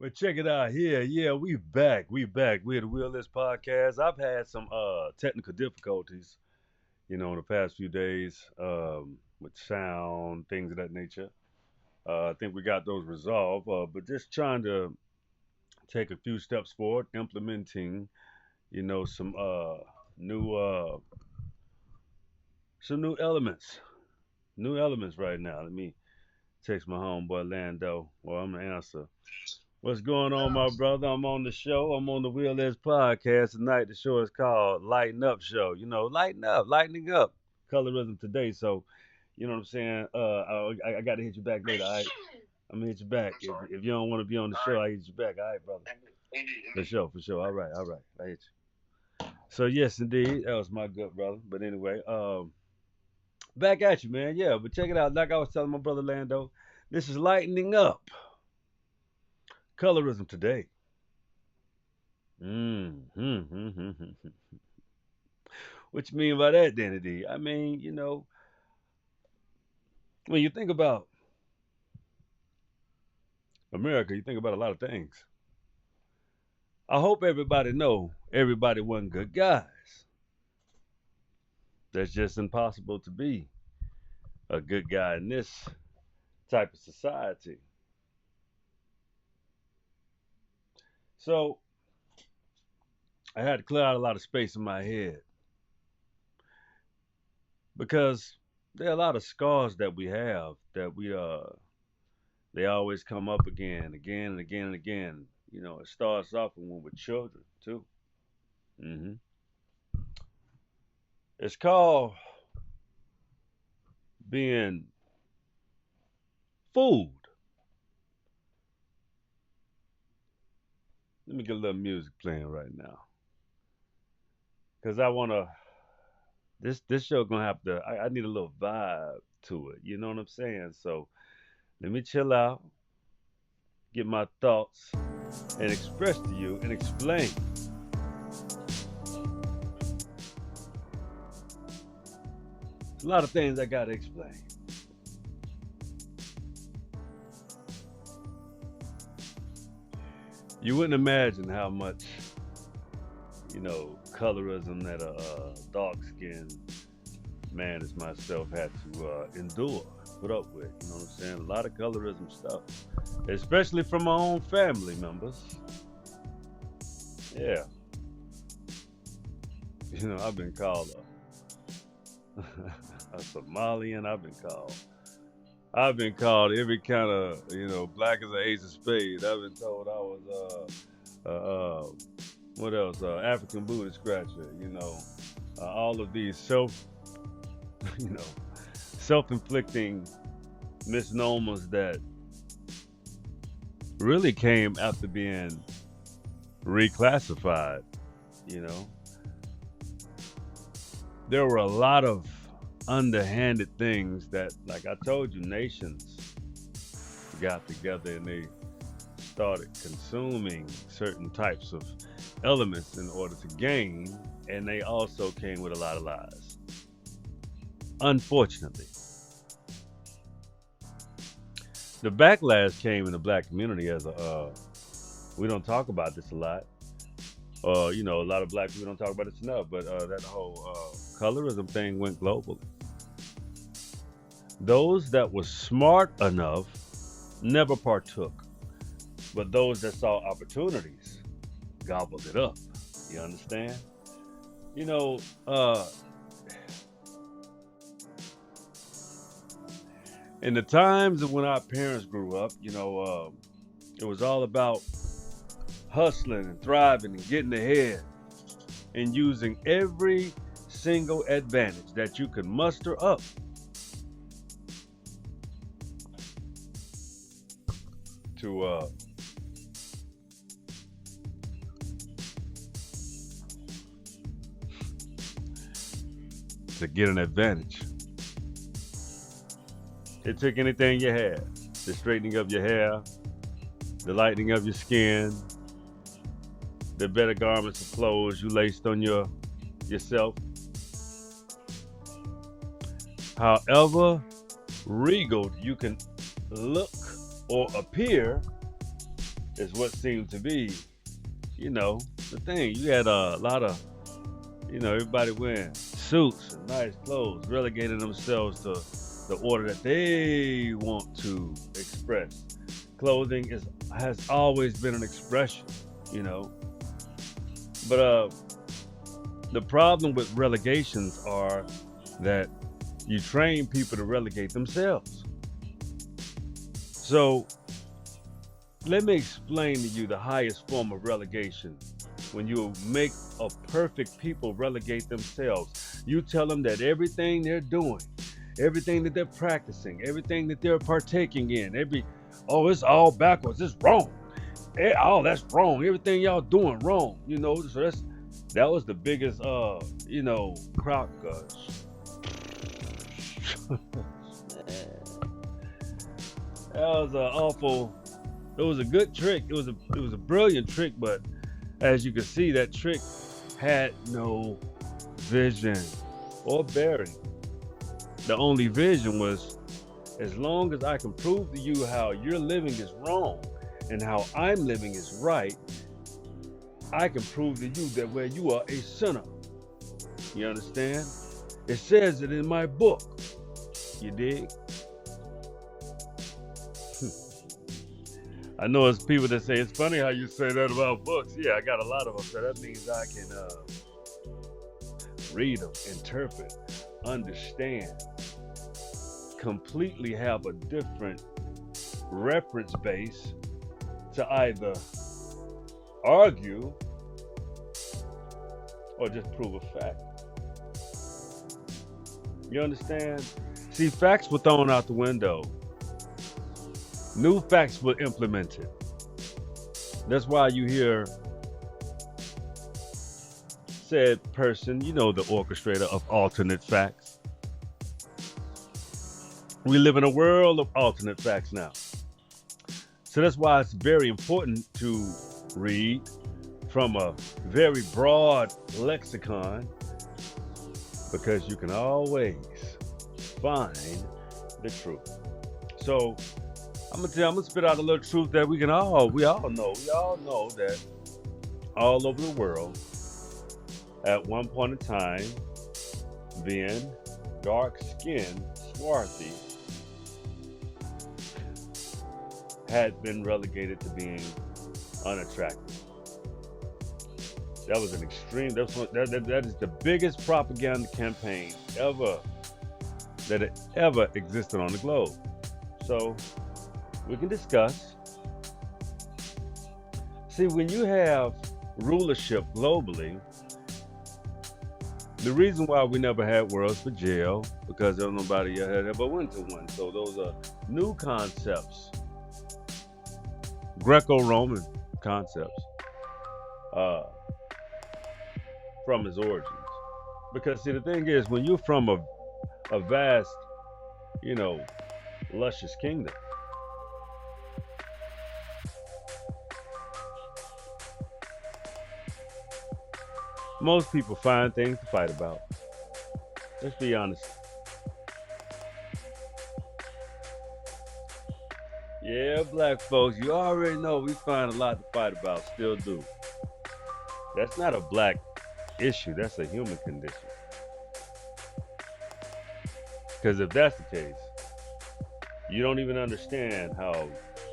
But check it out here. Yeah, we back. We back. We're the Will List Podcast. I've had some technical difficulties, in the past few days, with sound, things of that nature. I think we got those resolved. But just trying to take a few steps forward, implementing, some new new elements. New elements right now. Let me text my homeboy Lando. Well, I'm gonna answer. What's going on, my brother? I'm on the show. I'm on the Wheel Edge podcast tonight. The show is called Lighten Up Show. Lighten up, lightening up. Colorism today. So, you know what I'm saying? I got to hit you back later. All right? I'm gonna hit you back. If you don't want to be on the show, I hit you back. All right, brother. For sure, for sure. All right, all right. I hit you. So yes, indeed, that was my good brother. But anyway, back at you, man. Yeah, but check it out. Like I was telling my brother Lando, this is lightening up. Colorism today. Mm-hmm. What you mean by that, Danny D? I mean, when you think about America, you think about a lot of things. I hope everybody know everybody wasn't good guys. That's just impossible to be a good guy in this type of society. So I had to clear out a lot of space in my head because there are a lot of scars that we have that they always come up again and again and again. It starts off when we're children too. hmm It's called being fooled. Let me get a little music playing right now, cause I wanna. This show gonna have to. I need a little vibe to it. You know what I'm saying? So let me chill out, get my thoughts, and express to you and explain a lot of things I gotta explain. You wouldn't imagine how much, colorism that a dark skinned man as myself had to endure, put up with. You know what I'm saying? A lot of colorism stuff, especially from my own family members. Yeah, I've been called a Somalian. I've been called every kind of, black as an ace of spades. I've been told I was what else? African booty scratcher. All of these you know, self-inflicting misnomers that really came after being reclassified. You know, there were a lot of underhanded things that, like I told you, nations got together and they started consuming certain types of elements in order to gain, and they also came with a lot of lies. Unfortunately, the backlash came in the black community as a. We don't talk about this a lot. A lot of black people don't talk about this enough, but that whole colorism thing went global. Those that were smart enough never partook, but those that saw opportunities gobbled it up. You understand? You know, uh, in the times of when our parents grew up, it was all about hustling and thriving and getting ahead and using every single advantage that you could muster up to get an advantage. It took anything you had, the straightening of your hair, the lightening of your skin, the better garments of clothes you laced on yourself. However regal you can look or appear is what seemed to be, you know, the thing. You had a lot of, everybody wearing suits and nice clothes, relegating themselves to the order that they want to express. Clothing has always been an expression, you know. But the problem with relegations are that you train people to relegate themselves. So let me explain to you the highest form of relegation. When you make a perfect people relegate themselves, you tell them that everything they're doing, everything that they're practicing, everything that they're partaking in, it's all backwards, it's wrong. Oh, that's wrong. Everything y'all doing wrong. So that was the biggest crowd gush. That was an awful. It was a good trick. It was a brilliant trick, but as you can see, that trick had no vision or bearing. The only vision was, as long as I can prove to you how you're living is wrong and how I'm living is right, I can prove to you that where you are a sinner. You understand? It says it in my book. You dig? I know it's people that say it's funny how you say that about books. Yeah, I got a lot of them, so that means I can read them, interpret, understand, completely have a different reference base to either argue or just prove a fact. You understand? See, facts were thrown out the window. New facts were implemented. That's why you hear said person, the orchestrator of alternate facts. We live in a world of alternate facts now. So that's why it's very important to read from a very broad lexicon, because you can always find the truth. So I'm gonna spit out a little truth that we all know. We all know that all over the world, at one point in time, being dark-skinned, swarthy, had been relegated to being unattractive. That was an extreme. That is the biggest propaganda campaign ever existed on the globe. So we can discuss. See, when you have rulership globally, the reason why we never had worlds for jail, because there was nobody had ever went to one. So those are new concepts, Greco-Roman concepts, from its origins. Because see, the thing is, when you're from a vast, luscious kingdom, most people find things to fight about. Let's be honest. Yeah, black folks, you already know we find a lot to fight about, still do. That's not a black issue, that's a human condition. Because if that's the case, you don't even understand how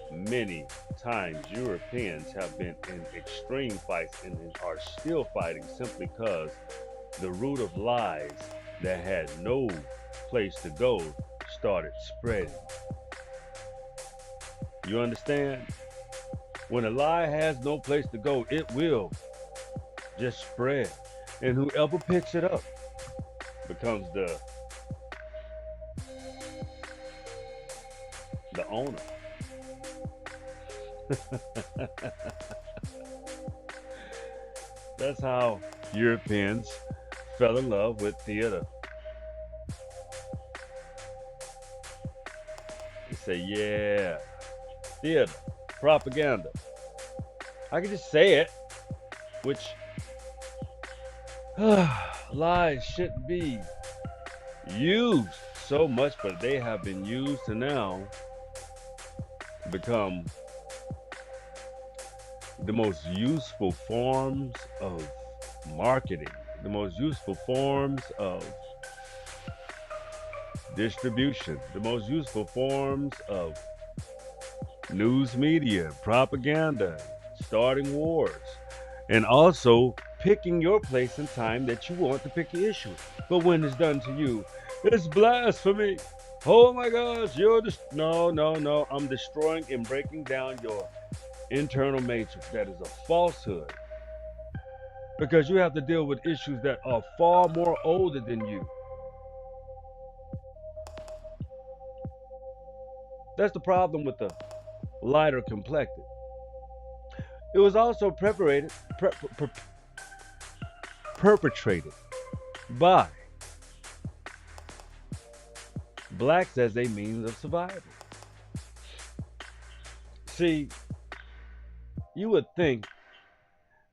many times Europeans have been in extreme fights and are still fighting simply because the root of lies that had no place to go started spreading. You understand? When a lie has no place to go, it will just spread. And whoever picks it up becomes the owner. That's how Europeans fell in love with theater. They say, yeah, theater, propaganda. I can just say it, which lies shouldn't be used so much, but they have been used to now become the most useful forms of marketing, the most useful forms of distribution, the most useful forms of news media, propaganda, starting wars, and also picking your place in time that you want to pick the issue. But when it's done to you, it's blasphemy. Oh my gosh, no, no, no. I'm destroying and breaking down your internal matrix. That is a falsehood because you have to deal with issues that are far more older than you. That's the problem with the lighter complected. It was also perpetrated by blacks as a means of survival. See, you would think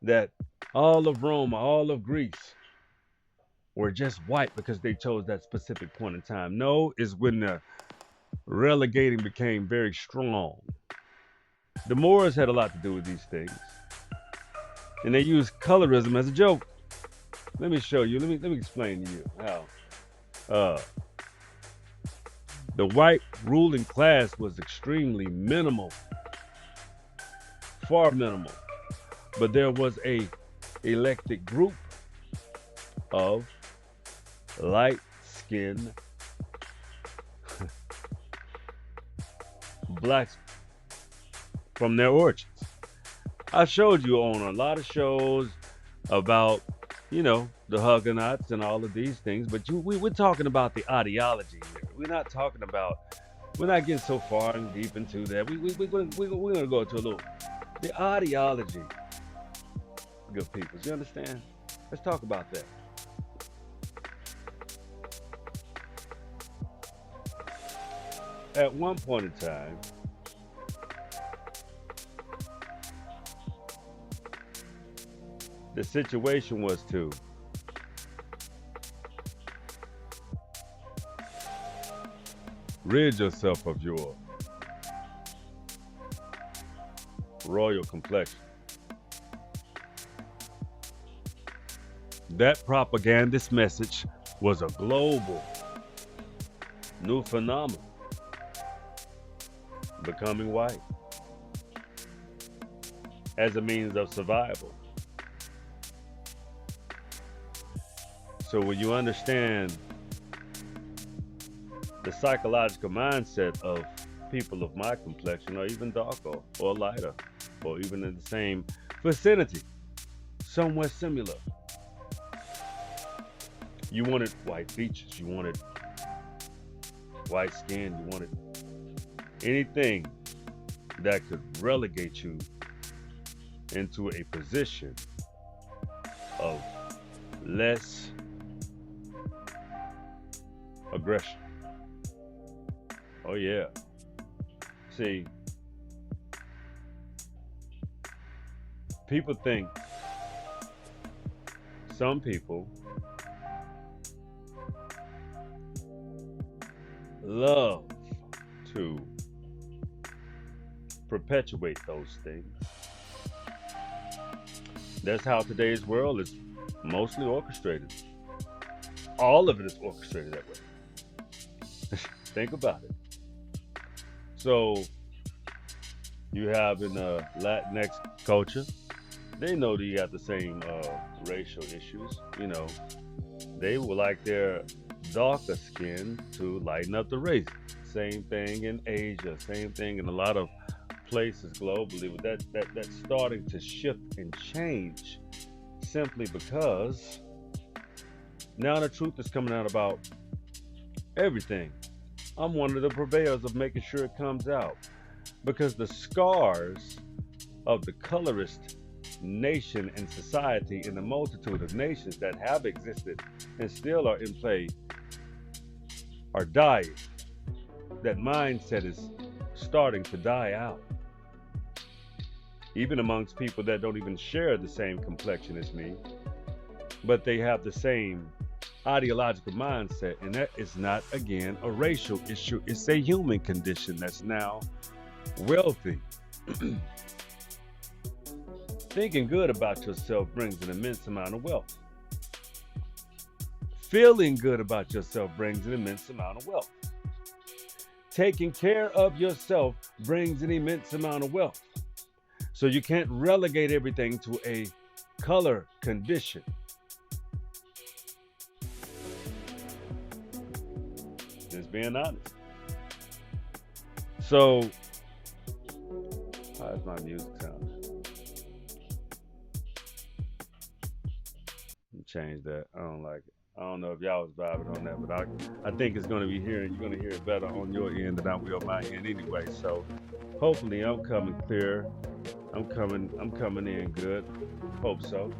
that all of Rome, all of Greece were just white because they chose that specific point in time. No, it's when the relegating became very strong. The Moors had a lot to do with these things, and they used colorism as a joke. Let me show you. Let me explain to you how uh, the white ruling class was extremely minimal, far minimal, but there was a elected group of light skinned blacks from their origins. I showed you on a lot of shows about, the Huguenots and all of these things, but we're talking about the ideology here. We're not getting so far and deep into that. We're going to go to a little, the ideology, good people. You understand? Let's talk about that. At one point in time, the situation was to rid yourself of your royal complexion. That propagandist message was a global new phenomenon, becoming white as a means of survival. So when you understand the psychological mindset of people of my complexion, or even darker, or lighter, or even in the same vicinity, somewhere similar, you wanted white features, you wanted white skin, you wanted anything that could relegate you into a position of less aggression. Oh, yeah. See, people think, some people love to perpetuate those things. That's how today's world is mostly orchestrated. All of it is orchestrated that way. Think about it. So you have in the Latinx culture, they know that you have the same racial issues. They would like their darker skin to lighten up the race. Same thing in Asia, same thing in a lot of places globally. But that's starting to shift and change simply because now the truth is coming out about everything. I'm one of the purveyors of making sure it comes out because the scars of the colorist nation and society in the multitude of nations that have existed and still are in play are dying. That mindset is starting to die out. Even amongst people that don't even share the same complexion as me, but they have the same ideological mindset, and that is not, again, a racial issue. It's a human condition that's now wealthy. Thinking good about yourself brings an immense amount of wealth. Feeling good about yourself brings an immense amount of wealth. Taking care of yourself brings an immense amount of wealth. So you can't relegate everything to a color condition. Just being honest. So, how's my music sound? Change that. I don't like it. I don't know if y'all was vibing on that, but I think it's gonna be hearing. You're gonna hear it better on your end than I will my end anyway. So, hopefully, I'm coming clear. I'm coming in good. Hope so.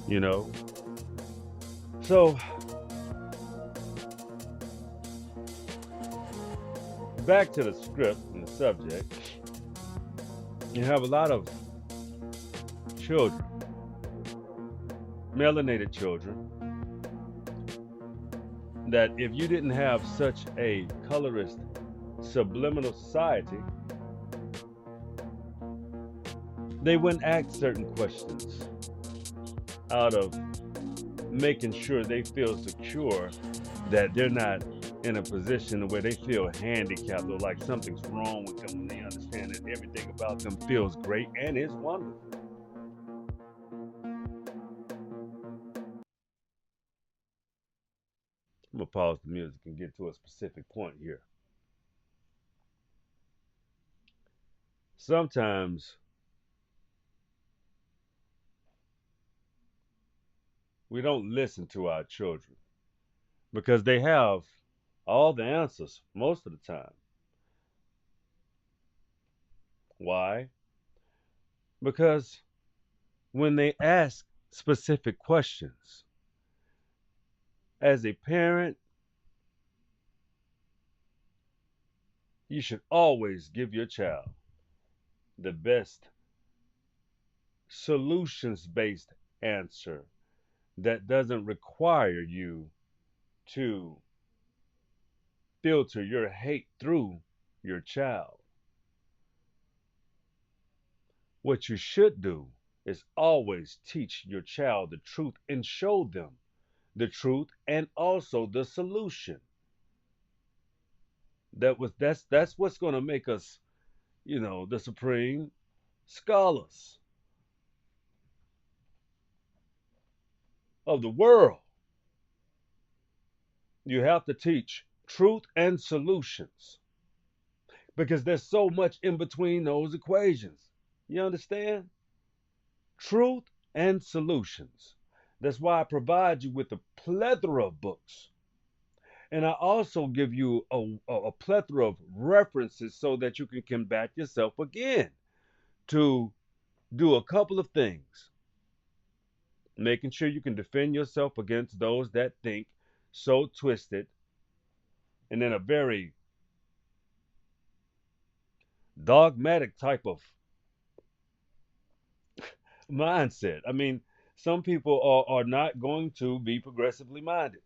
You know. So back to the script and the subject. You have a lot of children, melanated children, that if you didn't have such a colorist subliminal society, they wouldn't ask certain questions out of making sure they feel secure that they're not in a position where they feel handicapped or like something's wrong with them when they understand that everything about them feels great and is wonderful. I'm gonna pause the music and get to a specific point here. Sometimes we don't listen to our children because they have all the answers most of the time. Why? Because when they ask specific questions, as a parent, you should always give your child the best solutions based answer that doesn't require you to filter your hate through your child. What you should do is always teach your child the truth and show them the truth and also the solution. That's what's going to make us, the supreme scholars of the world. You have to teach truth and solutions because there's so much in between those equations. You understand? Truth and solutions. That's why I provide you with a plethora of books. And I also give you a plethora of references so that you can combat yourself again to do a couple of things. Making sure you can defend yourself against those that think so twisted and in a very dogmatic type of mindset. I mean, some people are not going to be progressively minded.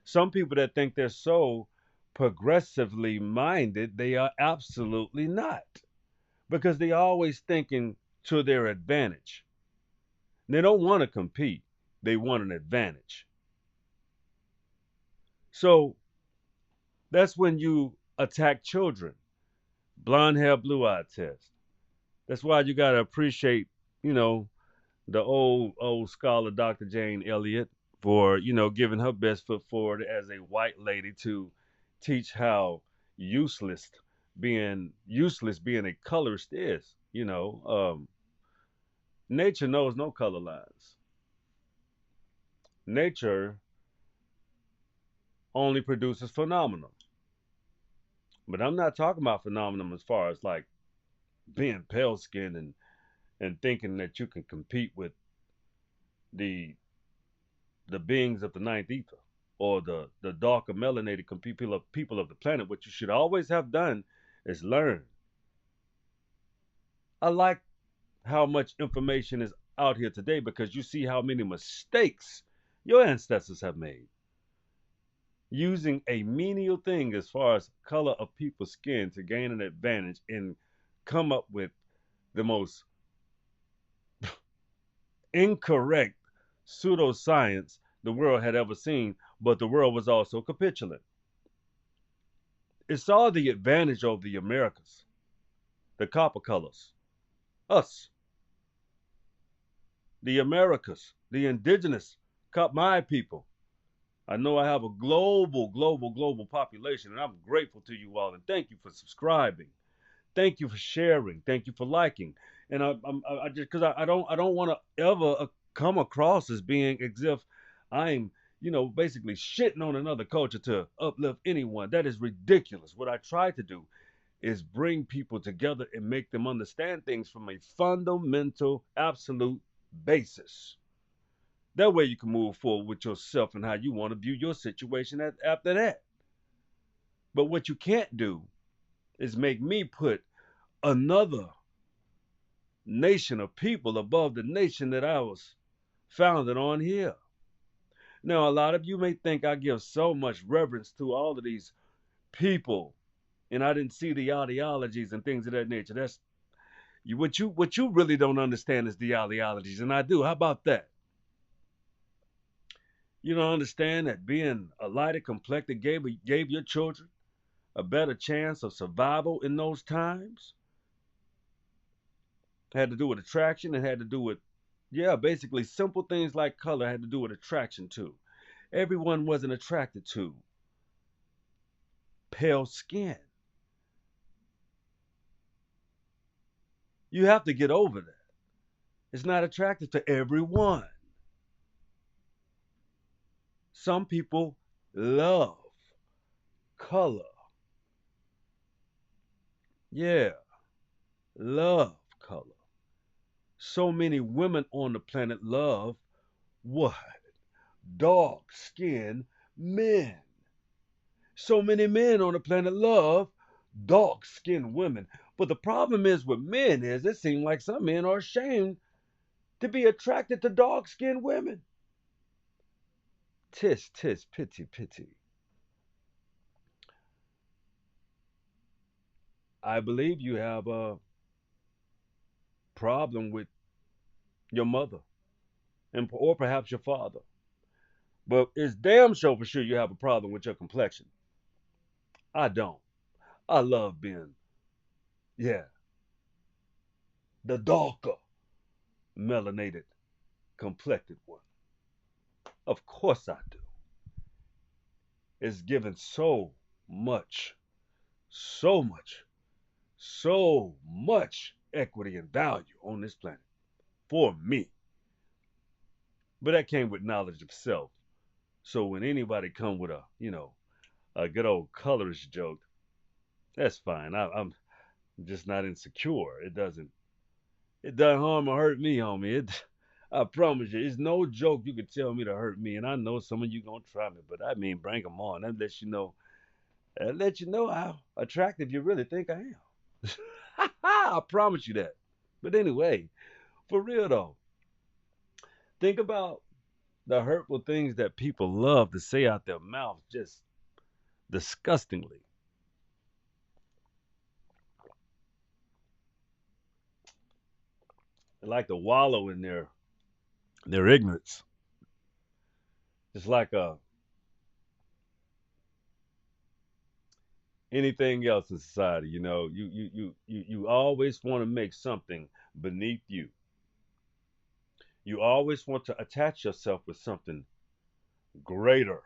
Some people that think they're so progressively minded, they are absolutely not because they always thinking to their advantage. They don't want to compete, they want an advantage. So that's when you attack children. Blonde hair, blue eye test. That's why you got to appreciate, you know, the old scholar Dr. Jane Elliott for giving her best foot forward as a white lady to teach how useless being a colorist is. Nature knows no color lines. Nature only produces phenomenon. But I'm not talking about phenomenon as far as like being pale skinned and thinking that you can compete with the the beings of the ninth ether or the darker melanated people of the planet. What you should always have done is learn. I like how much information is out here today because you see how many mistakes your ancestors have made using a menial thing as far as color of people's skin to gain an advantage in come up with the most incorrect pseudoscience the world had ever seen, but the world was also capitulant. It saw the advantage of the Americas, the copper colors, us, the Americas, the indigenous, my people. I know I have a global population, and I'm grateful to you all. And thank you for subscribing. Thank you for sharing. Thank you for liking. And I just because I don't want to ever come across as being as if I'm basically shitting on another culture to uplift anyone. That is ridiculous. What I try to do is bring people together and make them understand things from a fundamental, absolute basis. That way you can move forward with yourself and how you want to view your situation after that. But what you can't do is make me put another nation of people above the nation that I was founded on here. Now, a lot of you may think I give so much reverence to all of these people, and I didn't see the ideologies and things of that nature. That's what you really don't understand is the ideologies, and I do. How about that? You don't understand that being a lighter complected gave your children a better chance of survival in those times. It had to do with attraction. It had to do with, yeah, basically simple things like color had to do with attraction too. Everyone wasn't attracted to pale skin. You have to get over that. It's not attractive to everyone. Some people love color. Yeah, love color. So many women on the planet love what? Dark skinned men. So many men on the planet love dark skinned women. But the problem is with men is it seems like some men are ashamed to be attracted to dark skinned women. Tis, tis, pity, pity. I believe you have a problem with your mother and or perhaps your father. But it's damn sure for sure you have a problem with your complexion. I don't. I love being, yeah, the darker, melanated, complected one. Of course I do. It's given much, so much, so much equity and value on this planet for me. But that came with knowledge of self. So when anybody come with a good old colorist joke, that's fine. I'm just not insecure. It doesn't harm or hurt me, homie. I promise you, it's no joke you could tell me to hurt me. And I know some of you gonna try me, but I mean, bring them on. That let you know how attractive you really think I am. I promise you that. But anyway, for real though, think about the hurtful things that people love to say out their mouths just disgustingly. They like to wallow in their ignorance. It's like anything else in society. You always want to make something beneath you. You always want to attach yourself with something greater.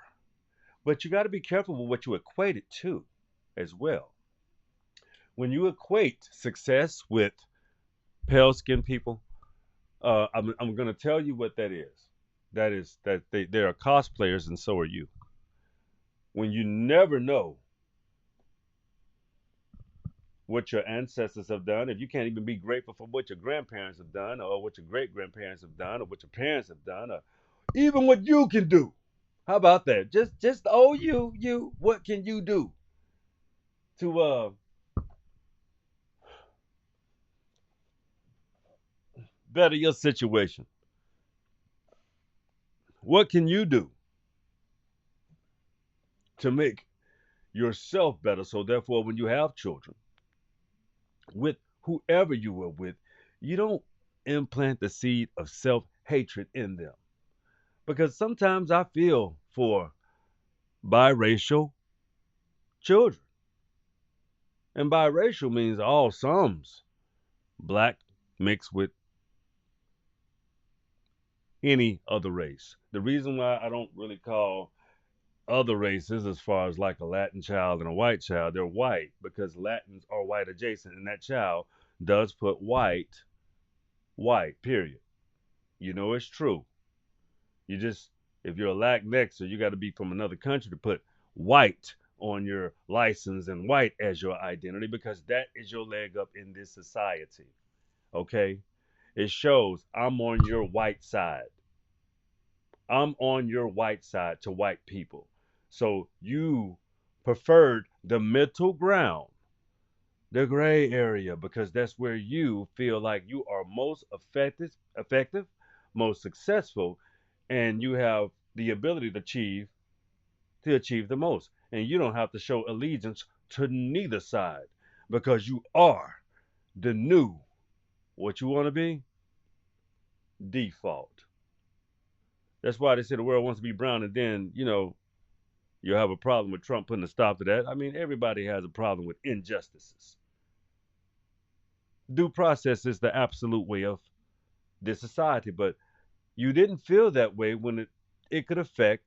But you got to be careful with what you equate it to as well. When you equate success with pale skinned people, I'm going to tell you what that is. That is that they are cosplayers and so are you. When you never know what your ancestors have done, if you can't even be grateful for what your grandparents have done, or what your great grandparents have done, or what your parents have done, or even what you can do. How about that? Just oh you, what can you do to better your situation? What can you do to make yourself better so therefore when you have children with whoever you were with, you don't implant the seed of self hatred in them. Because sometimes I feel for biracial children. And biracial means all sums black mixed with any other race. The reason why I don't really call other races, as far as like a Latin child and a white child, they're white because Latins are white adjacent, and that child does put white, white, period. You know it's true. You just, if you're a Latinx, or you got to be from another country to put white on your license and white as your identity because that is your leg up in this society. Okay? It shows I'm on your white side. I'm on your white side to white people. So you preferred the middle ground, the gray area, because that's where you feel like you are most effective, most successful, and you have the ability to achieve the most. And you don't have to show allegiance to neither side because you are the new what you want to be default. That's why they say the world wants to be brown, and then you have a problem with Trump putting a stop to that. I mean, everybody has a problem with injustices. Due process is the absolute way of this society, but you didn't feel that way when it could affect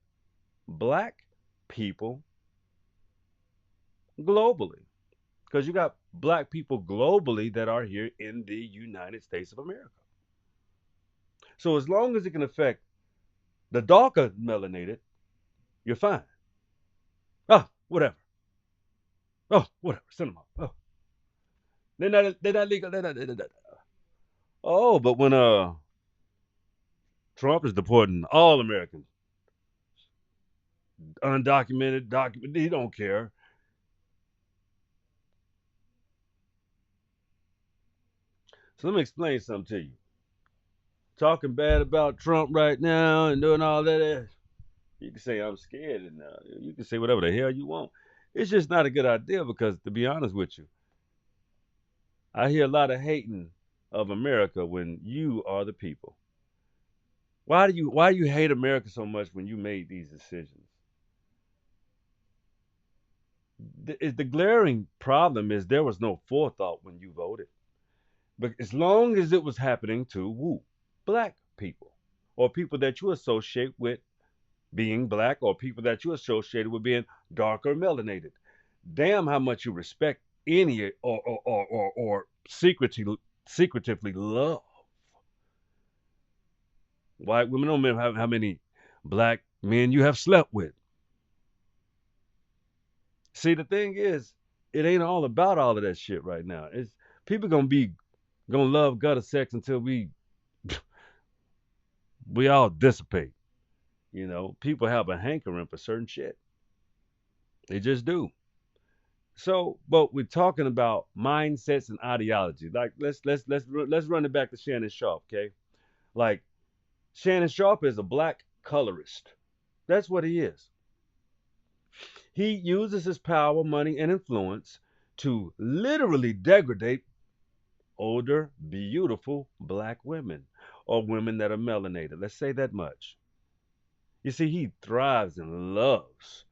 black people globally. Because you got black people globally that are here in the United States of America. So as long as it can affect the darker melanated, you're fine. Oh, whatever. Oh, whatever. Send them off. Oh, they're not legal. They're not. Oh, but when Trump is deporting all Americans, undocumented, documented, he don't care. So let me explain something to you. Talking bad about Trump right now and doing all that, you can say I'm scared, and you can say whatever the hell you want. It's just not a good idea because, to be honest with you, I hear a lot of hating of America when you are the people. Why do you hate America so much when you made these decisions? The glaring problem is there was no forethought when you voted. But as long as it was happening to black people or people that you associate with being black or people that you associated with being darker melanated, damn how much you respect any or secretively love white women. Don't matter how many black men you have slept with. See, the thing is, it ain't all about all of that shit right now. It's people gonna love gutter sex until we all dissipate. People have a hankering for certain shit. They just do. So, but we're talking about mindsets and ideology. Like, let's run it back to Shannon Sharp, okay? Like, Shannon Sharp is a black colorist. That's what he is. He uses his power, money, and influence to literally degrade older, beautiful black women or women that are melanated. Let's say that much. You see, he thrives and loves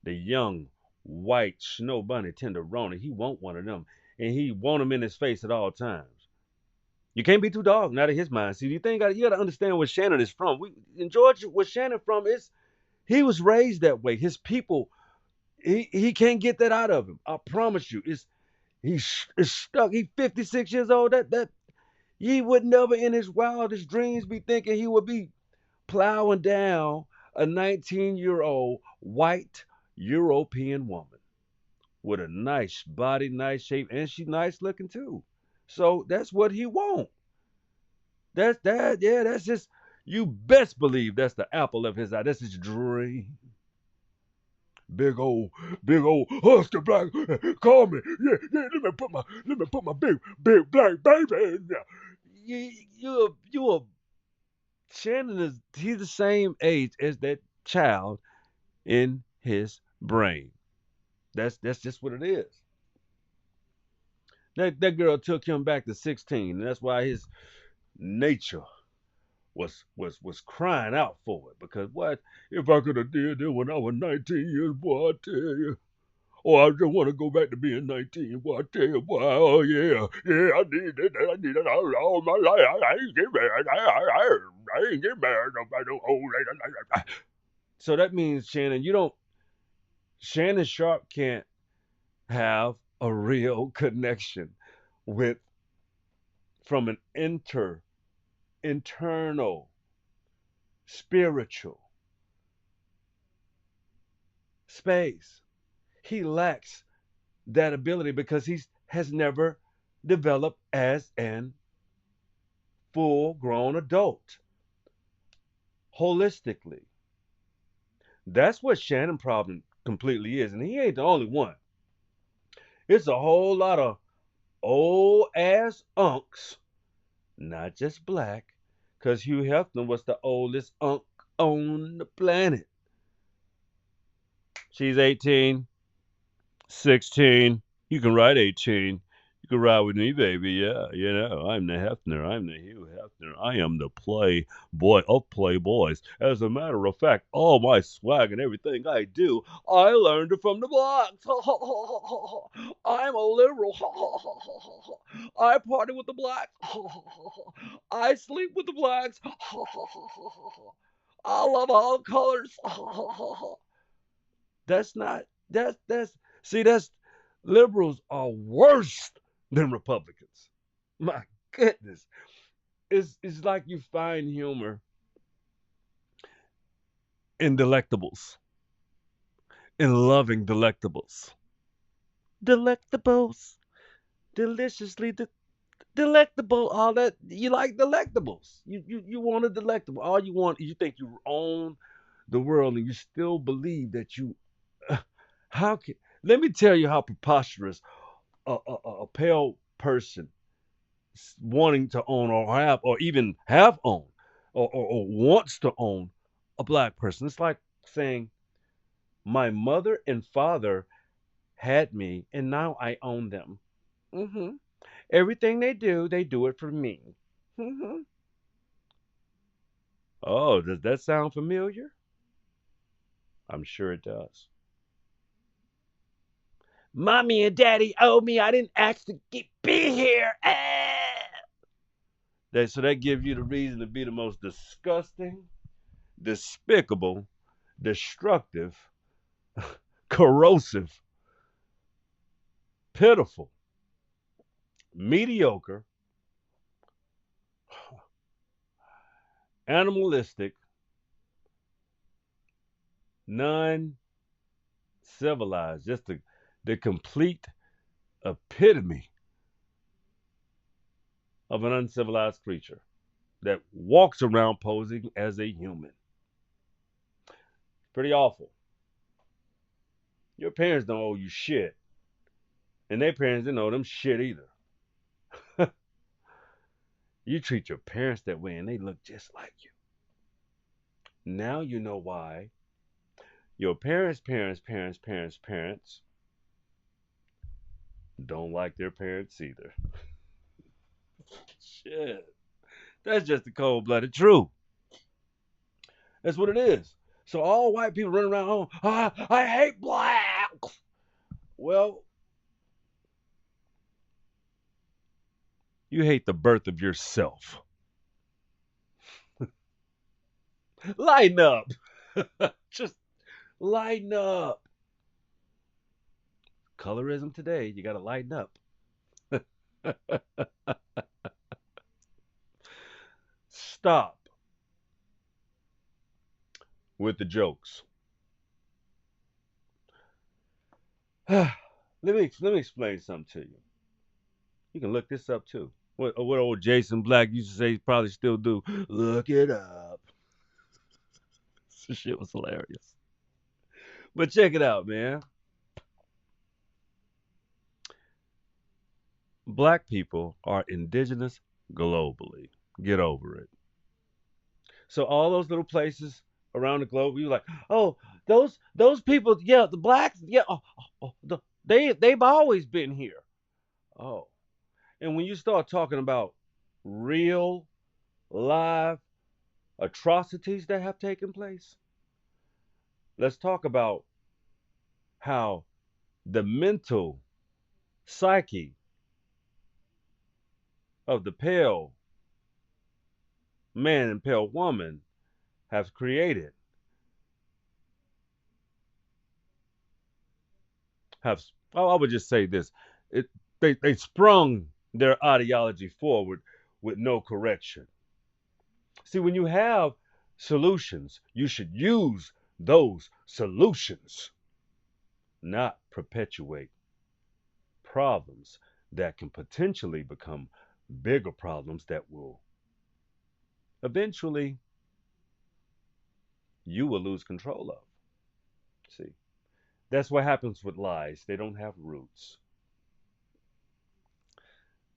the young, white, snow bunny tenderoni. He want one of them, and he want them in his face at all times. You can't be too dog, not in his mind. See, you got to understand where Shannon is from. We in Georgia, where Shannon from is, he was raised that way. His people, he can't get that out of him. I promise you, he's stuck. He's 56 years old. That he would never in his wildest dreams be thinking he would be plowing down a 19-year-old white European woman with a nice body, nice shape, and she's nice looking too. So that's what he want. That's that. Yeah, that's just. You best believe that's the apple of his eye. That's his dream. Big old husky black. Call me. Yeah, yeah. Let me put my big black baby in there. You Shannon is he's the same age as that child in his brain. That's just what it is. That girl took him back to 16, and that's why his nature was crying out for it. Because what if I could have did it when I was 19 years, boy? I tell you. Oh, I just want to go back to being 19. Boy, I tell you, boy. Oh yeah, yeah. I need it. I need it all my life. I ain't get married. I ain't get married. Nobody old lady. So that means Shannon, you don't. Shannon Sharp can't have a real connection with from an internal spiritual space. He lacks that ability because he has never developed as an full grown adult holistically. That's what Shannon problem completely is, and he ain't the only one. It's a whole lot of old ass unks, not just black, because Hugh Hefner was the oldest unk on the planet. She's 18, 16. You can ride 18. You can ride with me, baby. Yeah, I'm the Hefner. I'm the Hugh Hefner. I am the playboy of playboys. As a matter of fact, all my swag and everything I do, I learned it from the blacks. I'm a liberal. I party with the blacks. I sleep with the blacks. I love all colors. That's not that's see that's liberals are worse than Republicans. My goodness. It's like you find humor in delectables, in loving delectables. Delectables. Deliciously delectable. All that you like delectables. You want a delectable. All you want you think you own the world and you still believe that you how can let me tell you how preposterous a pale person wanting to own or have or even have owned or wants to own a black person. It's like saying my mother and father had me and now I own them. Hmm. Everything they do it for me. Hmm. Oh, does that sound familiar? I'm sure it does. Mommy and daddy owe me. I didn't ask to be here. Ah! So that gives you the reason to be the most disgusting, despicable, destructive, corrosive, pitiful, mediocre, animalistic, non civilized, just the complete epitome of an uncivilized creature that walks around posing as a human. Pretty awful. Your parents don't owe you shit, and their parents didn't owe them shit either. You treat your parents that way, and they look just like you. Now you know why your parents don't like their parents either. Shit. That's just the cold blooded truth. That's what it is. So all white people running around, oh, I hate blacks. Well, you hate the birth of yourself. Lighten up. Just lighten up. Colorism today, you got to lighten up. Stop with the jokes. let me explain something to you. You can look this up too. What old Jason Black used to say, he probably still do. Look it up. This shit was hilarious. But check it out, man. Black people are indigenous globally. Get over it. So all those little places around the globe, we were like, oh, those people, yeah, the blacks, yeah, they've always been here. Oh. And when you start talking about real, live atrocities that have taken place, let's talk about how the mental psyche of the pale man and pale woman has created, have, I would just say this, it, they sprung their ideology forward with no correction. See, when you have solutions, you should use those solutions, not perpetuate problems that can potentially become bigger problems that will eventually you will lose control of. See, that's what happens with lies. They don't have roots.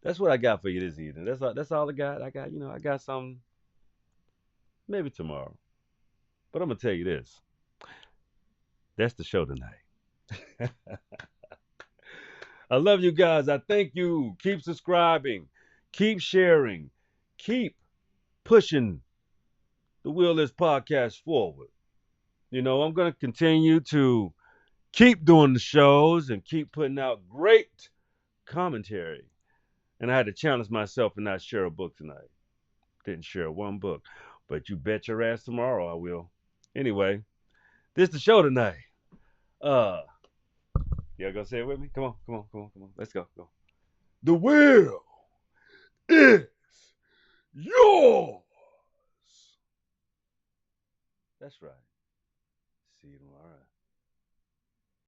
That's what I got for you this evening. That's all I got. I got some maybe tomorrow. But I'm gonna tell you this. That's the show tonight. I love you guys. I thank you. Keep subscribing. Keep sharing. Keep pushing the Will Is podcast forward. I'm gonna continue to keep doing the shows and keep putting out great commentary. And I had to challenge myself and not share a book tonight. Didn't share one book. But you bet your ass tomorrow I will. Anyway, this is the show tonight. Uh y'all gonna say it with me? Come on, come on, come on, come on. Let's go. Go. The will is yours. That's right.